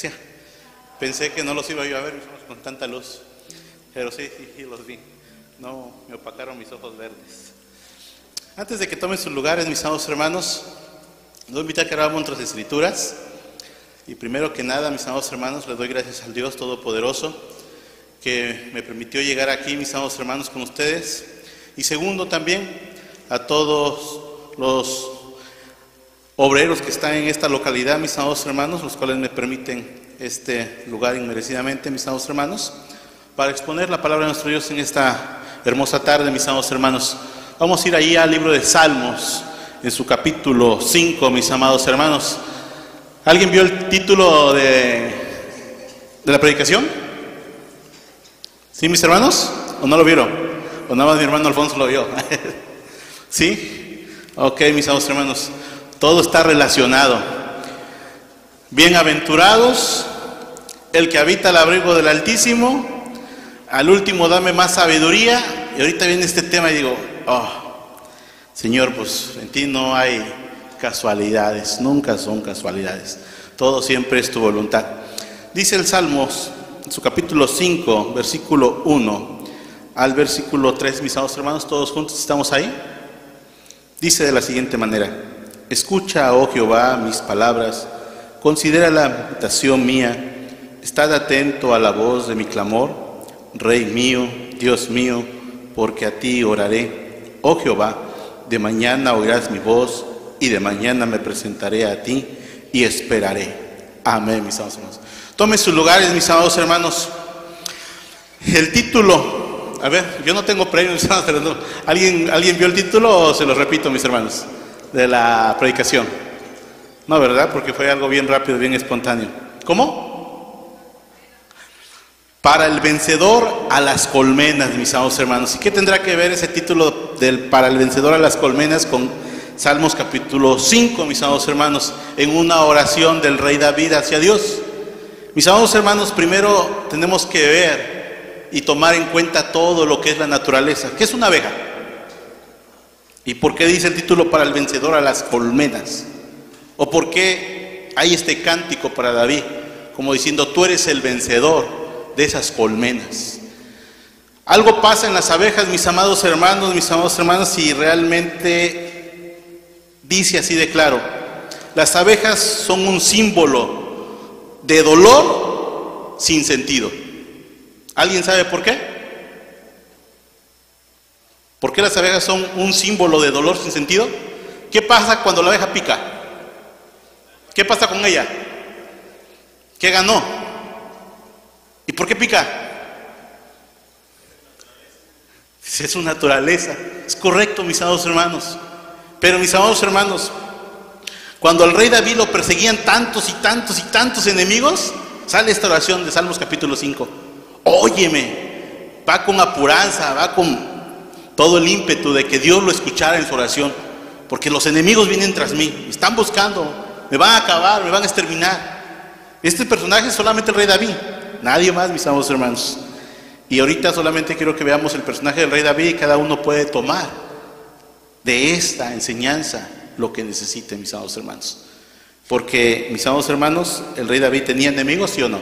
Gracias. Pensé que no los iba yo a ver con tanta luz, pero sí los vi. No, me opacaron mis ojos verdes. Antes de que tomen sus lugares, mis amados hermanos, les voy a invitar a que abramos nuestras escrituras. Y primero que nada, mis amados hermanos, les doy gracias al Dios Todopoderoso que me permitió llegar aquí, mis amados hermanos, con ustedes. Y segundo también, a todos los obreros que están en esta localidad, mis amados hermanos, los cuales me permiten este lugar inmerecidamente, mis amados hermanos, para exponer la palabra de nuestro Dios en esta hermosa tarde, mis amados hermanos. Vamos a ir ahí al libro de Salmos, en su capítulo 5, mis amados hermanos. ¿Alguien vio el título de la predicación? ¿Sí, mis hermanos? ¿O no lo vieron? ¿O nada más mi hermano Alfonso lo vio? ¿Sí? Ok, mis amados hermanos. Todo está relacionado. Bienaventurados el que habita al abrigo del Altísimo, al último dame más sabiduría. Y ahorita viene este tema y digo, Señor, pues en ti no hay casualidades, nunca son casualidades, todo siempre es tu voluntad. Dice el Salmos, en su capítulo 5, versículo 1 al versículo 3, mis amados hermanos, todos juntos estamos ahí. Dice de la siguiente manera: escucha, oh Jehová, mis palabras, considera la meditación mía, estad atento a la voz de mi clamor, Rey mío, Dios mío, porque a ti oraré. Oh Jehová, de mañana oirás mi voz, y de mañana me presentaré a ti y esperaré. Amén, mis amados hermanos. Tomen sus lugares, mis amados hermanos. El título, a ver, yo no tengo premio, mis hermanos, pero no. ¿Alguien vio el título o se lo repito, mis hermanos, de la predicación? No, ¿verdad? Porque fue algo bien rápido, bien espontáneo. ¿Cómo? Para el vencedor a las colmenas, mis amados hermanos. ¿Y qué tendrá que ver ese título del para el vencedor a las colmenas con Salmos capítulo 5, mis amados hermanos, en una oración del rey David hacia Dios? Mis amados hermanos, primero tenemos que ver y tomar en cuenta todo lo que es la naturaleza. ¿Qué es una abeja? ¿Y por qué dice el título para el vencedor a las colmenas? ¿O por qué hay este cántico para David, como diciendo, tú eres el vencedor de esas colmenas? Algo pasa en las abejas, mis amados hermanos, y realmente dice así de claro: las abejas son un símbolo de dolor sin sentido. ¿Alguien sabe por qué? ¿Por qué las abejas son un símbolo de dolor sin sentido? ¿Qué pasa cuando la abeja pica? ¿Qué pasa con ella? ¿Qué ganó? ¿Y por qué pica? Es su naturaleza. Es correcto, mis amados hermanos. Pero, mis amados hermanos, cuando al rey David lo perseguían tantos y tantos y tantos enemigos, sale esta oración de Salmos capítulo 5. Óyeme, va con apuranza, va con todo el ímpetu de que Dios lo escuchara en su oración, porque los enemigos vienen tras mí, me están buscando, me van a acabar, me van a exterminar. Este personaje es solamente el rey David, nadie más, mis amados hermanos. Y ahorita solamente quiero que veamos el personaje del rey David, y cada uno puede tomar de esta enseñanza lo que necesite, mis amados hermanos. Porque, mis amados hermanos, el rey David tenía enemigos, ¿sí o no?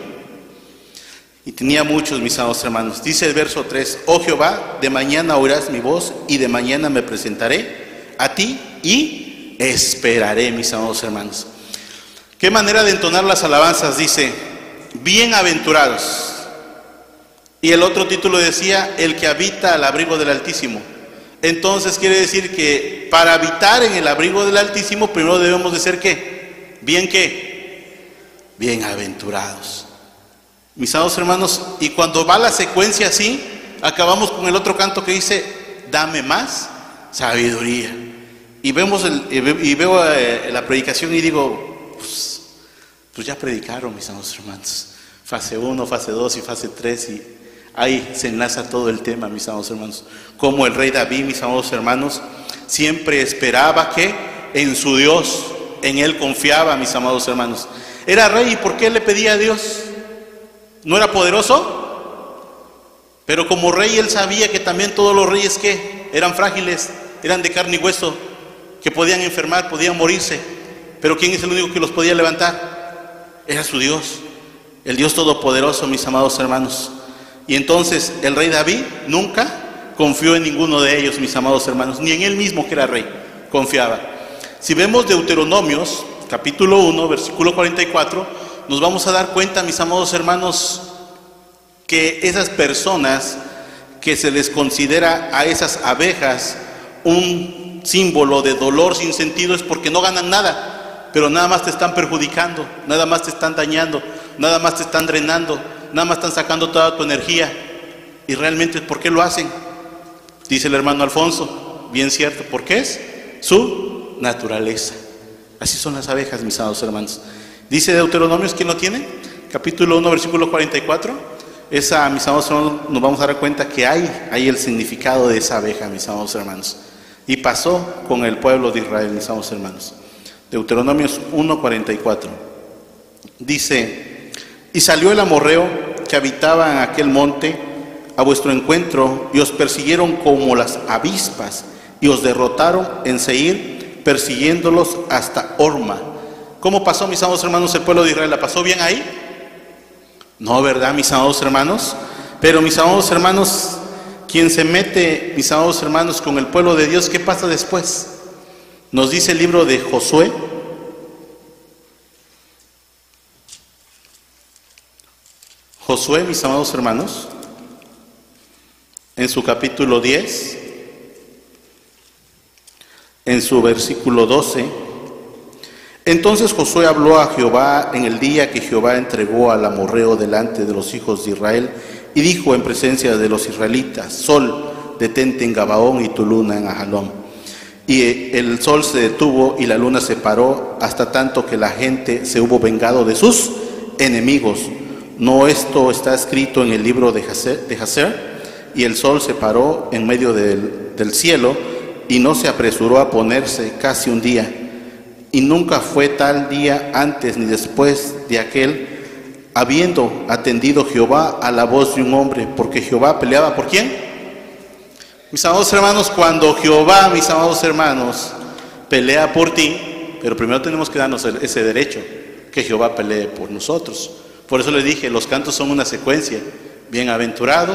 Y tenía muchos, mis amados hermanos. Dice el verso 3: oh Jehová, de mañana oirás mi voz, y de mañana me presentaré a ti y esperaré, mis amados hermanos. Qué manera de entonar las alabanzas. Dice, bienaventurados. Y el otro título decía, el que habita al abrigo del Altísimo. Entonces quiere decir que para habitar en el abrigo del Altísimo, primero debemos de ser ¿qué? ¿Bien qué? Bienaventurados. Mis amados hermanos, y cuando va la secuencia así, acabamos con el otro canto que dice, dame más sabiduría. Y veo la predicación y digo, pues ya predicaron, mis amados hermanos. Fase 1, fase 2 y fase 3, y ahí se enlaza todo el tema, mis amados hermanos. Como el rey David, mis amados hermanos, siempre esperaba que en su Dios, en él confiaba, mis amados hermanos. Era rey, ¿y por qué le pedía a Dios? ¿No era poderoso? Pero como rey él sabía que también todos los reyes que eran frágiles, eran de carne y hueso, que podían enfermar, podían morirse. Pero ¿quién es el único que los podía levantar? Era su Dios. el Dios Todopoderoso, mis amados hermanos. Y entonces el rey David nunca confió en ninguno de ellos, mis amados hermanos, ni en él mismo que era rey, confiaba. Si vemos Deuteronomios, capítulo 1, versículo 44, nos vamos a dar cuenta, mis amados hermanos, que esas personas que se les considera a esas abejas un símbolo de dolor sin sentido es porque no ganan nada, pero nada más te están perjudicando, nada más te están dañando, nada más te están drenando, nada más están sacando toda tu energía. Y realmente, ¿por qué lo hacen? Dice el hermano Alfonso, bien cierto, porque es su naturaleza. Así son las abejas, mis amados hermanos. Dice Deuteronomios, ¿quién lo tiene? Capítulo 1, versículo 44. Esa, mis amados hermanos, nos vamos a dar cuenta que hay el significado de esa abeja, mis amados hermanos. Y pasó con el pueblo de Israel, mis amados hermanos. Deuteronomios 1, 44. Dice: y salió el amorreo que habitaba en aquel monte a vuestro encuentro, y os persiguieron como las avispas, y os derrotaron en Seir, persiguiéndolos hasta Horma. ¿Cómo pasó, mis amados hermanos, el pueblo de Israel? ¿La pasó bien ahí? No, ¿verdad, mis amados hermanos? Pero, mis amados hermanos, quien se mete, mis amados hermanos, con el pueblo de Dios, ¿qué pasa después? Nos dice el libro de Josué. Josué, mis amados hermanos, en su capítulo 10, en su versículo 12. Entonces Josué habló a Jehová en el día que Jehová entregó al amorreo delante de los hijos de Israel, y dijo en presencia de los israelitas: Sol, detente en Gabaón, y tu luna en Ajalón. Y el sol se detuvo y la luna se paró, hasta tanto que la gente se hubo vengado de sus enemigos. ¿No esto está escrito en el libro de Jacer? Y el sol se paró en medio del cielo, y no se apresuró a ponerse casi un día. Y nunca fue tal día antes ni después de aquel, habiendo atendido Jehová a la voz de un hombre, porque Jehová peleaba ¿por quién? Mis amados hermanos, cuando Jehová, mis amados hermanos, pelea por ti, pero primero tenemos que darnos ese derecho, que Jehová pelee por nosotros. Por eso les dije, los cantos son una secuencia. Bienaventurado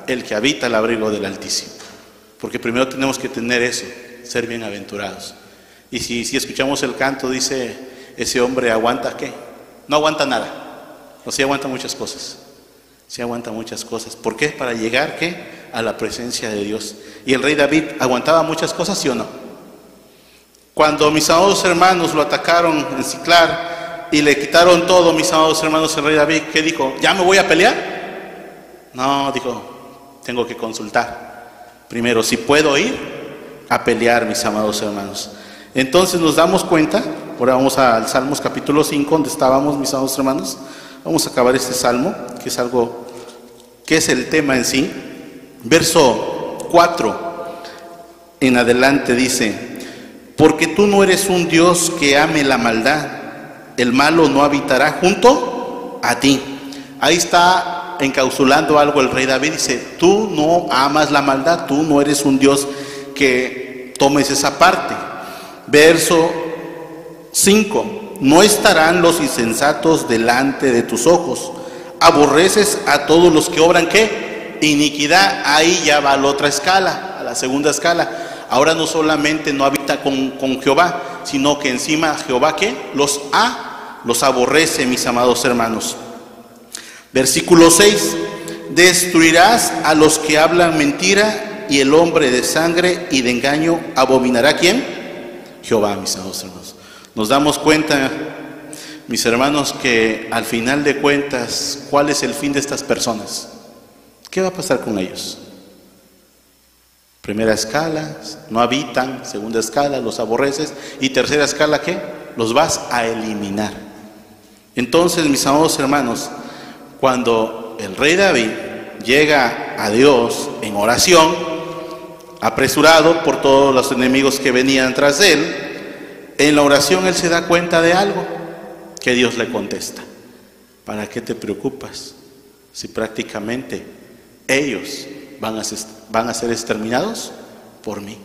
el que habita el abrigo del Altísimo. Porque primero tenemos que tener eso, ser bienaventurados. Y si escuchamos el canto, dice, ese hombre aguanta ¿qué? No aguanta nada. O sí aguanta muchas cosas. Sí aguanta muchas cosas. ¿Por qué? Para llegar ¿qué? A la presencia de Dios. Y el rey David aguantaba muchas cosas, ¿sí o no? Cuando mis amados hermanos lo atacaron en Siclar y le quitaron todo, mis amados hermanos, el rey David, ¿qué dijo? ¿Ya me voy a pelear? No, dijo, tengo que consultar primero si puedo ir a pelear, mis amados hermanos. Entonces nos damos cuenta, ahora vamos al Salmos capítulo 5, donde estábamos, mis amados hermanos. Vamos a acabar este salmo, que es algo, que es el tema en sí. Verso 4 en adelante dice: porque tú no eres un Dios que ame la maldad, el malo no habitará junto a ti. Ahí está encapsulando algo el rey David, dice, tú no amas la maldad, tú no eres un Dios que tomes esa parte. Verso 5: no estarán los insensatos delante de tus ojos, aborreces a todos los que obran ¿qué? Iniquidad. Ahí ya va a la otra escala, a la segunda escala. Ahora no solamente no habita con Jehová, sino que encima Jehová ¿qué? Los aborrece, mis amados hermanos. Versículo 6: destruirás a los que hablan mentira, y el hombre de sangre y de engaño abominará ¿quién? Jehová, mis amados hermanos. Nos damos cuenta, mis hermanos, que al final de cuentas, ¿cuál es el fin de estas personas? ¿Qué va a pasar con ellos? Primera escala, no habitan. Segunda escala, los aborreces. Y tercera escala, ¿qué? Los vas a eliminar. Entonces, mis amados hermanos, cuando el rey David llega a Dios en oración, apresurado por todos los enemigos que venían tras de él, en la oración él se da cuenta de algo que Dios le contesta: ¿para qué te preocupas si prácticamente ellos van a ser exterminados por mí?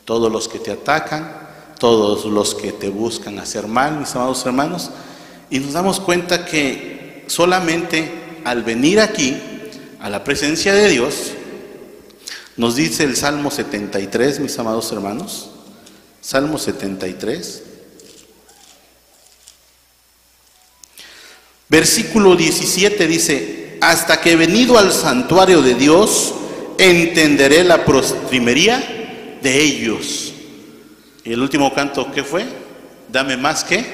Todos los que te atacan, todos los que te buscan hacer mal, mis amados hermanos. Y nos damos cuenta que solamente al venir aquí, a la presencia de Dios, nos dice el Salmo 73, mis amados hermanos, Salmo 73, versículo 17 dice: hasta que venido al santuario de Dios, entenderé la postrimería de ellos. Y el último canto, ¿qué fue? Dame más que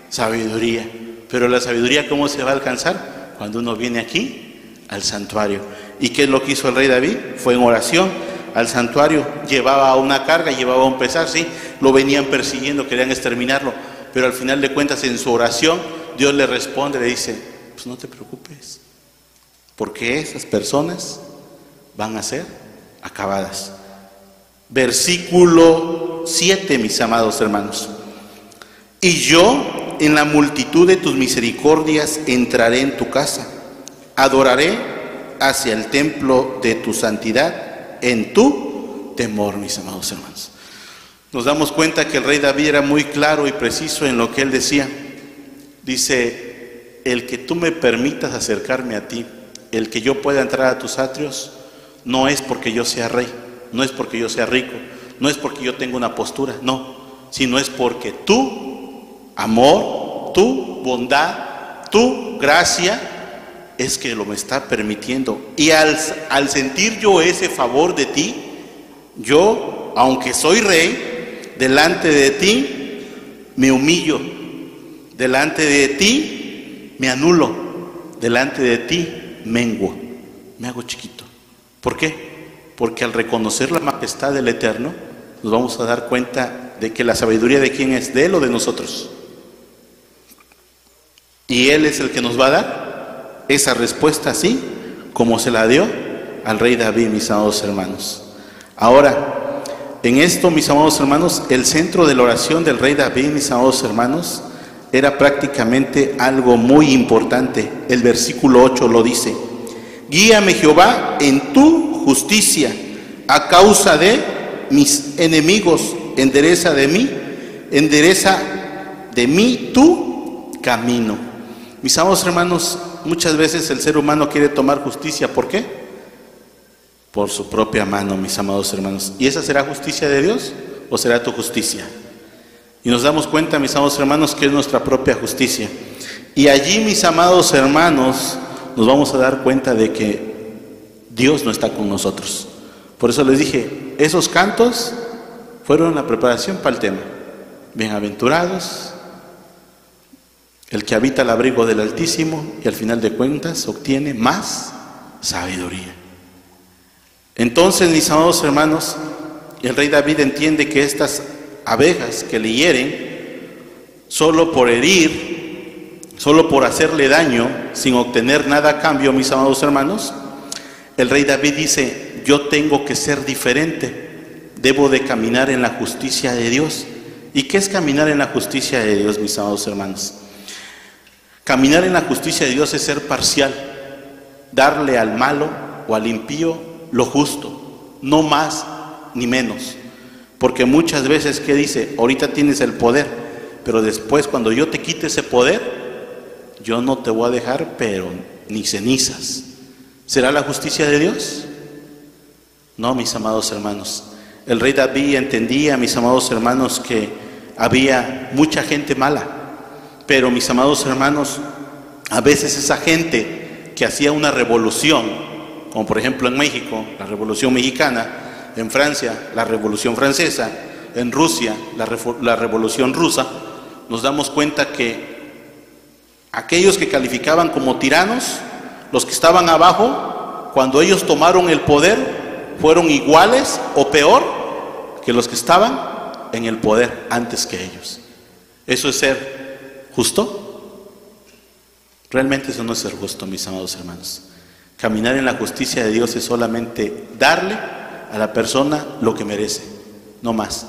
sabiduría. Pero la sabiduría, ¿cómo se va a alcanzar? Cuando uno viene aquí al santuario. ¿Y qué es lo que hizo el rey David? Fue en oración al santuario, llevaba una carga, llevaba un pesar, sí, lo venían persiguiendo, querían exterminarlo, pero al final de cuentas en su oración Dios le responde, le dice: pues no te preocupes, porque esas personas van a ser acabadas. Versículo 7, mis amados hermanos: y yo en la multitud de tus misericordias entraré en tu casa, adoraré hacia el templo de tu santidad en tu temor, mis amados hermanos. Nos damos cuenta que el rey David era muy claro y preciso en lo que él decía. Dice: el que tú me permitas acercarme a ti, el que yo pueda entrar a tus atrios, no es porque yo sea rey, no es porque yo sea rico, no es porque yo tenga una postura, no, sino es porque tu amor, tu bondad, tu gracia es que lo me está permitiendo. Y al sentir yo ese favor de ti, yo, aunque soy rey, delante de ti me humillo, delante de ti me anulo, delante de ti menguo, me hago chiquito. ¿Por qué? Porque al reconocer la majestad del Eterno, nos vamos a dar cuenta de que la sabiduría de quién es, de Él o de nosotros. Y Él es el que nos va a dar esa respuesta, así como se la dio al rey David, mis amados hermanos. Ahora, en esto, mis amados hermanos, el centro de la oración del rey David, mis amados hermanos, era prácticamente algo muy importante. El versículo 8 lo dice: guíame, Jehová, en tu justicia, a causa de mis enemigos, endereza de mí tu camino. Mis amados hermanos, muchas veces el ser humano quiere tomar justicia. ¿Por qué? Por su propia mano, mis amados hermanos. ¿Y esa será justicia de Dios o será tu justicia? Y nos damos cuenta, mis amados hermanos, que es nuestra propia justicia. Y allí, mis amados hermanos, nos vamos a dar cuenta de que Dios no está con nosotros. Por eso les dije, esos cantos fueron la preparación para el tema. Bienaventurados el que habita al abrigo del Altísimo, y al final de cuentas obtiene más sabiduría. Entonces, mis amados hermanos, el rey David entiende que estas abejas que le hieren, solo por herir, solo por hacerle daño, sin obtener nada a cambio, mis amados hermanos, el rey David dice: yo tengo que ser diferente, debo de caminar en la justicia de Dios. ¿Y qué es caminar en la justicia de Dios, mis amados hermanos? Caminar en la justicia de Dios es ser parcial, darle al malo o al impío lo justo, no más ni menos. Porque muchas veces, ¿qué dice? Ahorita tienes el poder, pero después cuando yo te quite ese poder, yo no te voy a dejar, pero ni cenizas. ¿Será la justicia de Dios? No, mis amados hermanos. El rey David entendía, mis amados hermanos, que había mucha gente mala. Pero, mis amados hermanos, a veces esa gente que hacía una revolución, como por ejemplo en México, la Revolución Mexicana, en Francia, la Revolución Francesa, en Rusia, la Revolución Rusa, nos damos cuenta que aquellos que calificaban como tiranos, los que estaban abajo, cuando ellos tomaron el poder, fueron iguales o peor que los que estaban en el poder antes que ellos. ¿Eso es ser justo? Realmente eso no es ser justo, mis amados hermanos. Caminar en la justicia de Dios es solamente darle a la persona lo que merece, no más,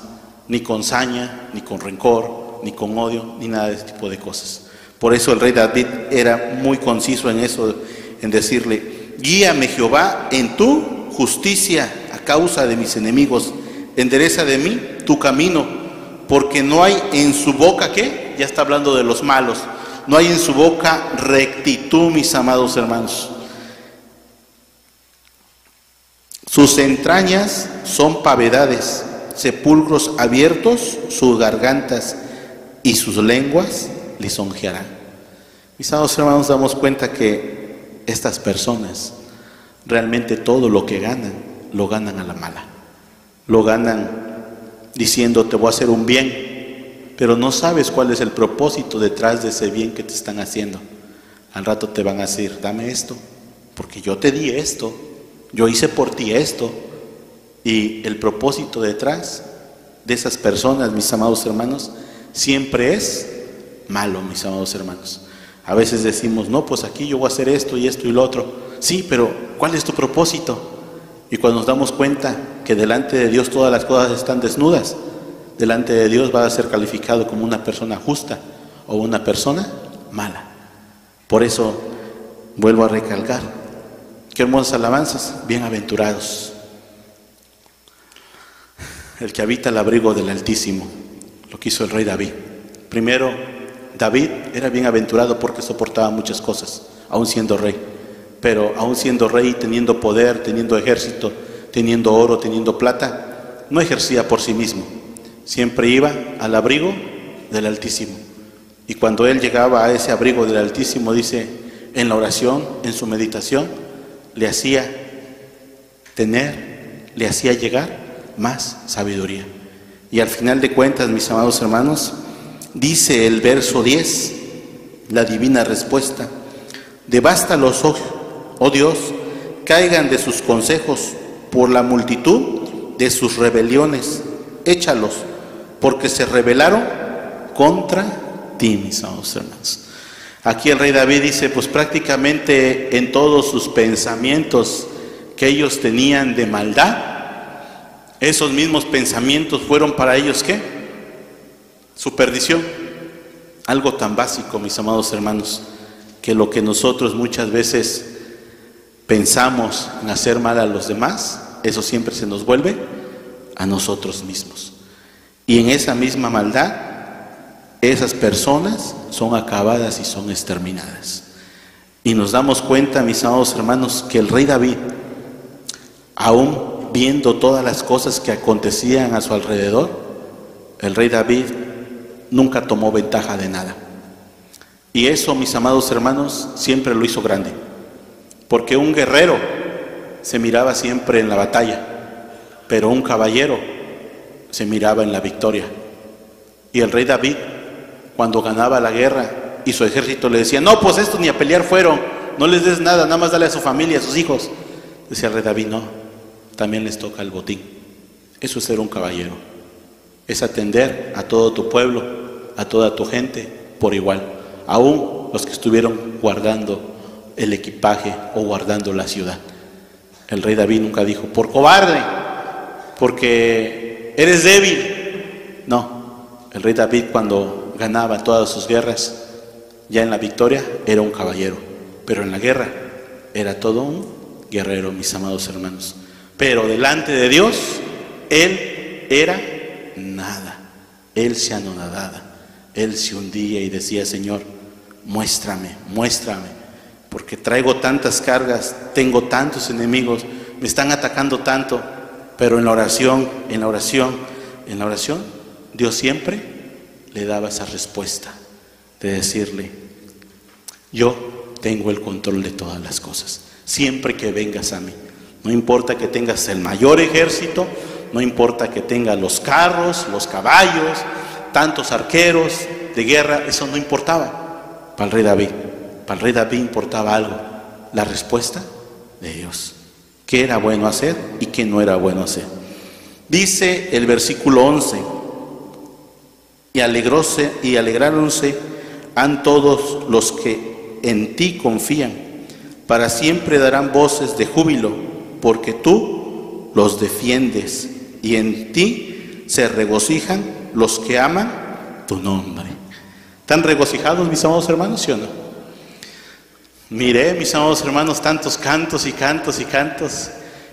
ni con saña, ni con rencor, ni con odio, ni nada de ese tipo de cosas. Por eso el rey David era muy conciso en eso, en decirle: guíame, Jehová, en tu justicia a causa de mis enemigos, endereza de mí tu camino, porque no hay en su boca, ¿qué? Ya está hablando de los malos, no hay en su boca rectitud, mis amados hermanos. Sus entrañas son pavedades, sepulcros abiertos, sus gargantas y sus lenguas lisonjearán. Mis amados hermanos, damos cuenta que estas personas realmente todo lo que ganan, lo ganan a la mala. Lo ganan diciendo te voy a hacer un bien, pero no sabes cuál es el propósito detrás de ese bien que te están haciendo. Al rato te van a decir, dame esto, porque yo te di esto, yo hice por ti esto. Y el propósito detrás de esas personas, mis amados hermanos, siempre es malo, mis amados hermanos. A veces decimos, no, pues aquí yo voy a hacer esto y esto y lo otro. Sí, pero ¿cuál es tu propósito? Y cuando nos damos cuenta que delante de Dios todas las cosas están desnudas, delante de Dios va a ser calificado como una persona justa o una persona mala. Por eso vuelvo a recalcar, qué hermosas alabanzas, bienaventurados el que habita el abrigo del Altísimo, lo que hizo el rey David. Primero, David era bienaventurado porque soportaba muchas cosas, aún siendo rey. Pero aún siendo rey, teniendo poder, teniendo ejército, teniendo oro, teniendo plata, no ejercía por sí mismo. Siempre iba al abrigo del Altísimo. Y cuando él llegaba a ese abrigo del Altísimo, dice, en la oración, en su meditación, le hacía llegar más sabiduría. Y al final de cuentas, mis amados hermanos, dice el verso 10, la divina respuesta: devástalos, oh Dios, caigan de sus consejos por la multitud de sus rebeliones, échalos, porque se rebelaron contra ti, mis amados hermanos. Aquí el rey David dice, pues prácticamente en todos sus pensamientos que ellos tenían de maldad, esos mismos pensamientos fueron para ellos, ¿qué? Su perdición. Algo tan básico, mis amados hermanos, que lo que nosotros muchas veces pensamos en hacer mal a los demás, eso siempre se nos vuelve a nosotros mismos. Y en esa misma maldad, esas personas son acabadas y son exterminadas. Y nos damos cuenta, mis amados hermanos, que el rey David, aún viendo todas las cosas que acontecían a su alrededor, el rey David nunca tomó ventaja de nada. Y eso, mis amados hermanos, siempre lo hizo grande. Porque un guerrero se miraba siempre en la batalla, pero un caballero se miraba en la victoria. Y el rey David, cuando ganaba la guerra y su ejército le decía, no, pues estos ni a pelear fueron, no les des nada, nada más dale a su familia, a sus hijos. Decía el rey David, no, también les toca el botín. Eso es ser un caballero, es atender a todo tu pueblo, a toda tu gente por igual, aún los que estuvieron guardando el equipaje o guardando la ciudad. El rey David nunca dijo, por cobarde, porque eres débil. No, el rey David cuando ganaba todas sus guerras, ya en la victoria era un caballero, pero en la guerra era todo un guerrero, mis amados hermanos. Pero delante de Dios, él era nada. Él se anonadaba, él se hundía y decía, Señor, muéstrame, porque traigo tantas cargas, tengo tantos enemigos, me están atacando tanto. Pero en la oración, Dios siempre le daba esa respuesta de decirle, yo tengo el control de todas las cosas, siempre que vengas a mí. No importa que tengas el mayor ejército, no importa que tengas los carros, los caballos, tantos arqueros de guerra, eso no importaba para el rey David. Para el rey David importaba algo, la respuesta de Dios. ¿Qué era bueno hacer y qué no era bueno hacer? Dice el versículo 11, y alegráronse han todos los que en ti confían, para siempre darán voces de júbilo, porque tú los defiendes y en ti se regocijan los que aman tu nombre. ¿Están regocijados, mis amados hermanos, sí o no? Miré, mis amados hermanos, tantos cantos y cantos y cantos,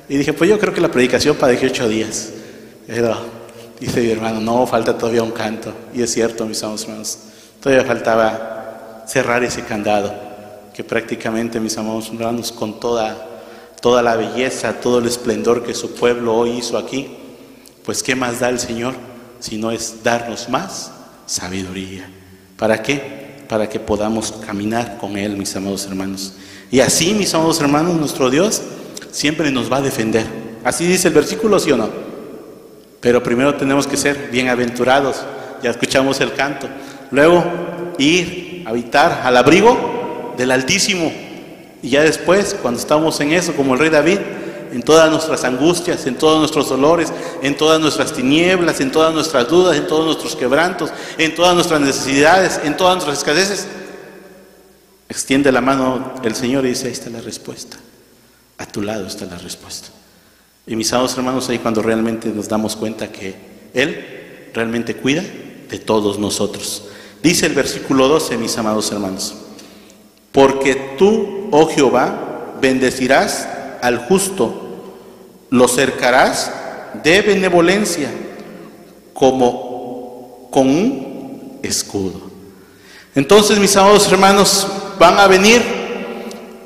y dije, pues yo creo que la predicación para 18 días. Pero dice mi hermano, no, falta todavía un canto. Y es cierto, mis amados hermanos, todavía faltaba cerrar ese candado, que prácticamente, mis amados hermanos, con toda la belleza, todo el esplendor que su pueblo hoy hizo aquí, pues ¿qué más da el Señor? Si no es darnos más sabiduría. ¿Para qué? Para que podamos caminar con Él, mis amados hermanos. Y así, mis amados hermanos, nuestro Dios siempre nos va a defender. Así dice el versículo, ¿sí o no? Pero primero tenemos que ser bienaventurados. Ya escuchamos el canto. Luego, ir a habitar al abrigo del Altísimo. Y ya después, cuando estamos en eso, como el rey David, en todas nuestras angustias, en todos nuestros dolores, en todas nuestras tinieblas, en todas nuestras dudas, en todos nuestros quebrantos, en todas nuestras necesidades, en todas nuestras escaseces, extiende la mano el Señor y dice: ahí está la respuesta, a tu lado está la respuesta. Y mis amados hermanos, ahí cuando realmente nos damos cuenta que Él realmente cuida de todos nosotros. Dice el versículo 12, mis amados hermanos: porque tú, oh Jehová, bendecirás al justo, lo cercarás de benevolencia como con un escudo. Entonces, mis amados hermanos, van a venir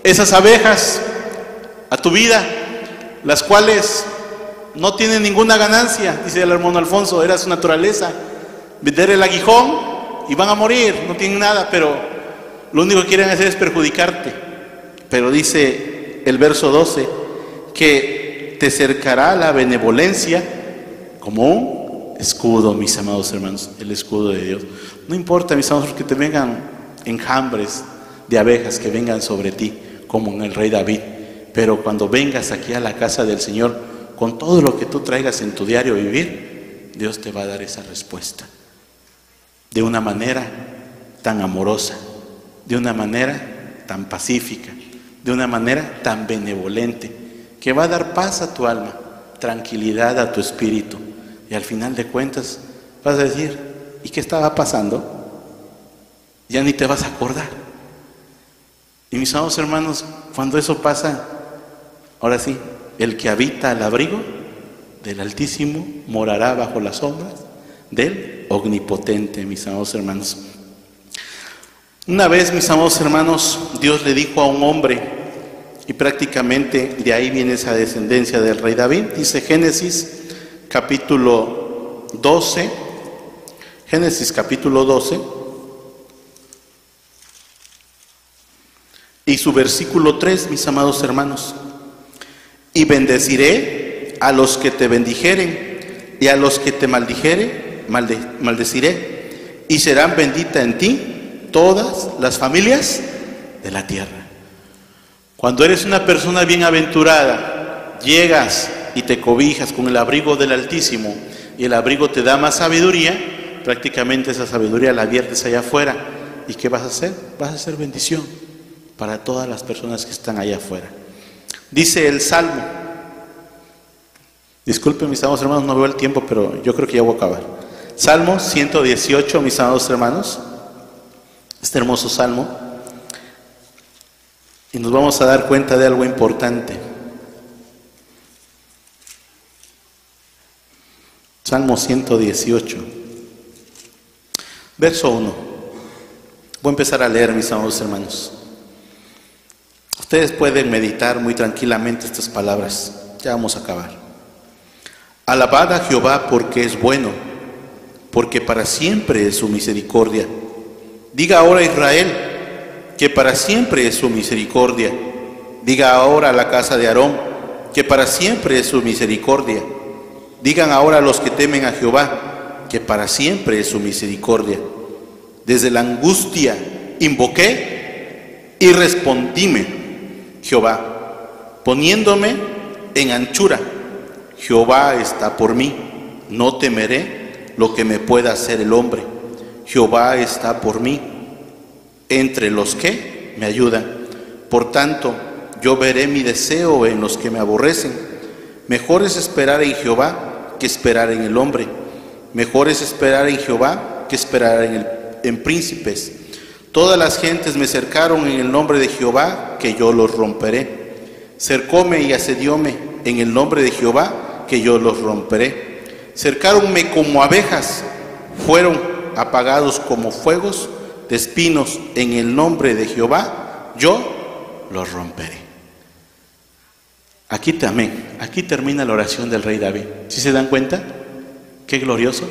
esas abejas a tu vida, las cuales no tienen ninguna ganancia, dice el hermano Alfonso, era su naturaleza, vender el aguijón y van a morir, no tienen nada, pero lo único que quieren hacer es perjudicarte. Pero dice el verso 12, que te cercará la benevolencia como un escudo, mis amados hermanos, el escudo de Dios. No importa, mis amados, que te vengan enjambres de abejas que vengan sobre ti, como en el rey David, pero cuando vengas aquí a la casa del Señor, con todo lo que tú traigas en tu diario vivir, Dios te va a dar esa respuesta, de una manera tan amorosa, de una manera tan pacífica, de una manera tan benevolente, que va a dar paz a tu alma, tranquilidad a tu espíritu, y al final de cuentas vas a decir: ¿y qué estaba pasando? Ya ni te vas a acordar. Y mis amados hermanos, cuando eso pasa, ahora sí, el que habita al abrigo del Altísimo morará bajo las sombras del Omnipotente, mis amados hermanos. Una vez, mis amados hermanos, Dios le dijo a un hombre, y prácticamente de ahí viene esa descendencia del rey David. Dice Génesis capítulo 12, y su versículo 3, mis amados hermanos: y bendeciré a los que te bendijeren, y a los que te maldeciré, y serán benditas en ti todas las familias de la tierra. Cuando eres una persona bienaventurada, llegas y te cobijas con el abrigo del Altísimo, y el abrigo te da más sabiduría, prácticamente esa sabiduría la viertes allá afuera. ¿Y qué vas a hacer? Vas a hacer bendición para todas las personas que están allá afuera. Dice el Salmo, disculpen, mis amados hermanos, no veo el tiempo, pero yo creo que ya voy a acabar. Salmo 118, mis amados hermanos, este hermoso salmo, y nos vamos a dar cuenta de algo importante. Salmo 118, verso 1. Voy a empezar a leer, mis amados hermanos. Ustedes pueden meditar muy tranquilamente estas palabras. Ya vamos a acabar. Alabad a Jehová porque es bueno, porque para siempre es su misericordia. Diga ahora Israel, que para siempre es su misericordia. Diga ahora a la casa de Aarón, que para siempre es su misericordia. Digan ahora los que temen a Jehová, que para siempre es su misericordia. Desde la angustia invoqué y respondíme, Jehová, poniéndome en anchura. Jehová está por mí, no temeré lo que me pueda hacer el hombre. Jehová está por mí, entre los que me ayudan. Por tanto, yo veré mi deseo en los que me aborrecen. Mejor es esperar en Jehová que esperar en el hombre. Mejor es esperar en Jehová que esperar en príncipes. Todas las gentes me cercaron en el nombre de Jehová, que yo los romperé. Cercóme y asedióme en el nombre de Jehová, que yo los romperé. Cercáronme como abejas, fueron apagados como fuegos de espinos en el nombre de Jehová, yo los romperé. Aquí también, aquí termina la oración del rey David. ¿Sí se dan cuenta? Qué glorioso.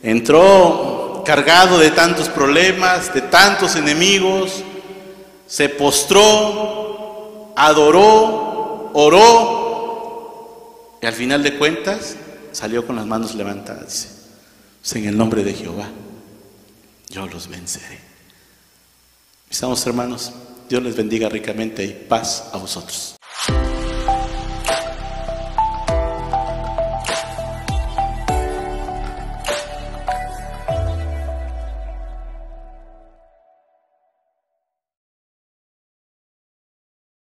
Entró cargado de tantos problemas, de tantos enemigos, se postró, adoró, oró, y al final de cuentas salió con las manos levantadas. Dice, pues en el nombre de Jehová yo los venceré. Mis amados hermanos, Dios les bendiga ricamente y paz a vosotros.